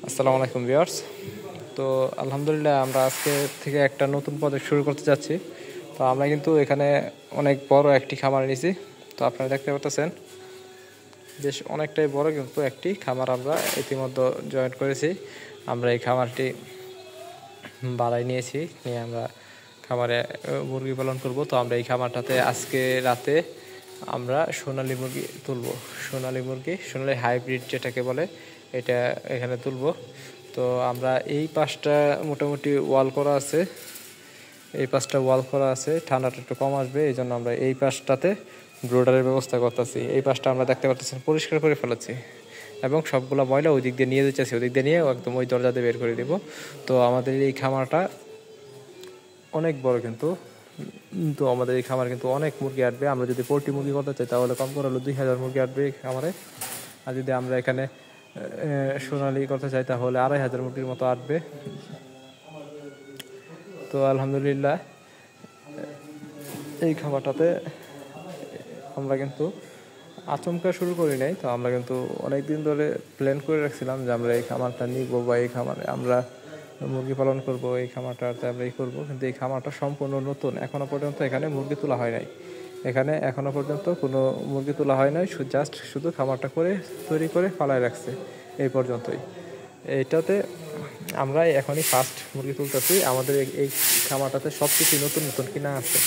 আসসালামু আলাইকুম ভিউয়ার্স। তো আলহামদুলিল্লাহ আমরা আজকে থেকে একটা নতুন প্রজেক্ট শুরু করতে যাচ্ছি। তো আমরা কিন্তু এখানে অনেক বড় একটি খামার নিয়েছি। তো আপনারা দেখতে পাচ্ছেন বেশ অনেকটাই বড় কিন্তু একটি খামার আমরা ইতিমধ্যে জয়েন করেছি। আমরা এই খামারটি বাড়াই নিয়েছি, নিয়ে আমরা খামারে মুরগি পালন করব। তো আমরা এই খামারটাতে আজকে রাতে আমরা সোনালী মুরগি তুলব। সোনালী হাইব্রিড যেটাকে বলে, এটা এখানে তুলব। তো আমরা এই পাশটা মোটামুটি ওয়াল করা আছে, ঠান্ডাটা একটু কম আসবে, এই জন্য আমরা এই পাশটাতে ব্রোডারের ব্যবস্থা করতেছি। এই পাশটা আমরা দেখতে পাচ্ছি পরিষ্কার করে ফেলাচ্ছি এবং সবগুলো ময়লা ওই দিক দিয়ে নিয়ে যাচ্ছি, ওই দিক দিয়ে নিয়ে একদম ওই দরজা দিয়ে বের করে দিব। তো আমাদের এই খামারটা অনেক বড় কিন্তু আমাদের এই খামার কিন্তু অনেক মুরগি আসবে। আমরা যদি পোল্ট্রি মুরগি করতে চাই তাহলে কম করে হলো 2000 মুরগি আসবে এই খামারে। আর যদি আমরা এখানে সোনালি করতে চাই তাহলে 2500 মুরগির মতো আসবে। তো আলহামদুলিল্লাহ এই খামারটাতে আমরা কিন্তু আচমকা শুরু করি নাই। তো আমরা কিন্তু অনেক দিন ধরে প্ল্যান করে রাখছিলাম যে আমরা এই খামারটা নিব বা এই খামারে আমরা মুরগি পালন করব, এই খামারটাতে আমরা এই করবো। কিন্তু এই খামারটা সম্পূর্ণ নতুন, এখনো পর্যন্ত এখানে মুরগি তোলা হয় নাই। এখানে এখনো পর্যন্ত কোনো মুরগি তোলা হয় নাই, জাস্ট শুধু খামারটা তৈরি করে ফালায় রাখছে এই পর্যন্তই। এইটাতে আমরা এখনই ফার্স্ট মুরগি তুলতেছি। আমাদের এই খামারটাতে সব কিছু নতুন নতুন কিনা আছে।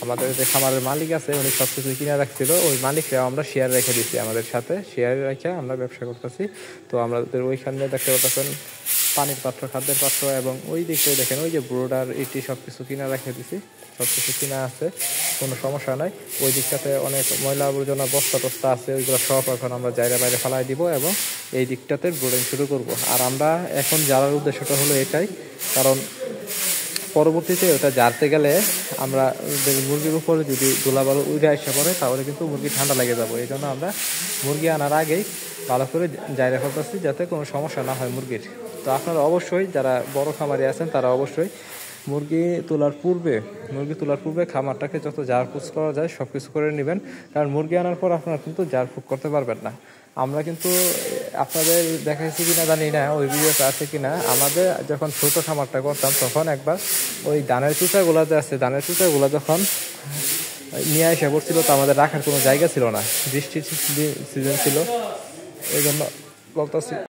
আমাদের যে খামারের মালিক আছে উনি সব কিছু কিনে রাখছিল, ওই মালিকরাও আমরা শেয়ার রেখে দিচ্ছি, আমাদের সাথে শেয়ার রেখে আমরা ব্যবসা করতেছি। তো আমাদের ওইখানে দেখতে পাচ্ছেন পানির পাত্র, খাদ্যের পাত্র এবং ওই দিকটায় দেখেন ওই যে ব্রোডার ইটি সব কিছু কিনা রেখে দিছি, সব কিছু কিনা আছে, কোনো সমস্যা নাই। ওই দিকটাতে অনেক ময়লা আবর্জনা বস্তা টস্তা আছে, ওইগুলো সব এখন আমরা বাইরে ফেলাই দিব এবং এই দিকটাতে ব্রোডিং শুরু করব। আর আমরা এখন জ্বালার উদ্দেশ্যটা হলো এটাই, কারণ পরবর্তীতে ওটা জারতে গেলে আমরা মুরগির উপরে যদি ধুলাবালু উড়ে আসে পড়ে তাহলে কিন্তু মুরগি ঠান্ডা লেগে যাবো। এই জন্য আমরা মুরগি আনার আগেই ভালো করে জায়গা ফেলতেছি যাতে কোনো সমস্যা না হয় মুরগির। তো আপনারা অবশ্যই যারা বড় খামারি আছেন তারা অবশ্যই মুরগি তোলার পূর্বে খামারটাকে যত জারফুক করা যায় সব কিছু করে নেবেন, কারণ মুরগি আনার পর আপনারা কিন্তু জারফুক করতে পারবেন না। আমরা কিন্তু আপনাদের দেখাইছি কিনা জানি না, ওই ভিডিওটা আছে কিনা, আমাদের যখন ছোট খামারটা করতাম তখন একবার ওই ধানের চুচাগুলো যখন নিয়ে এসে পড়ছিল, তো আমাদের রাখার কোনো জায়গা ছিল না, বৃষ্টির সিজন ছিল, এই জন্য বলতেছি।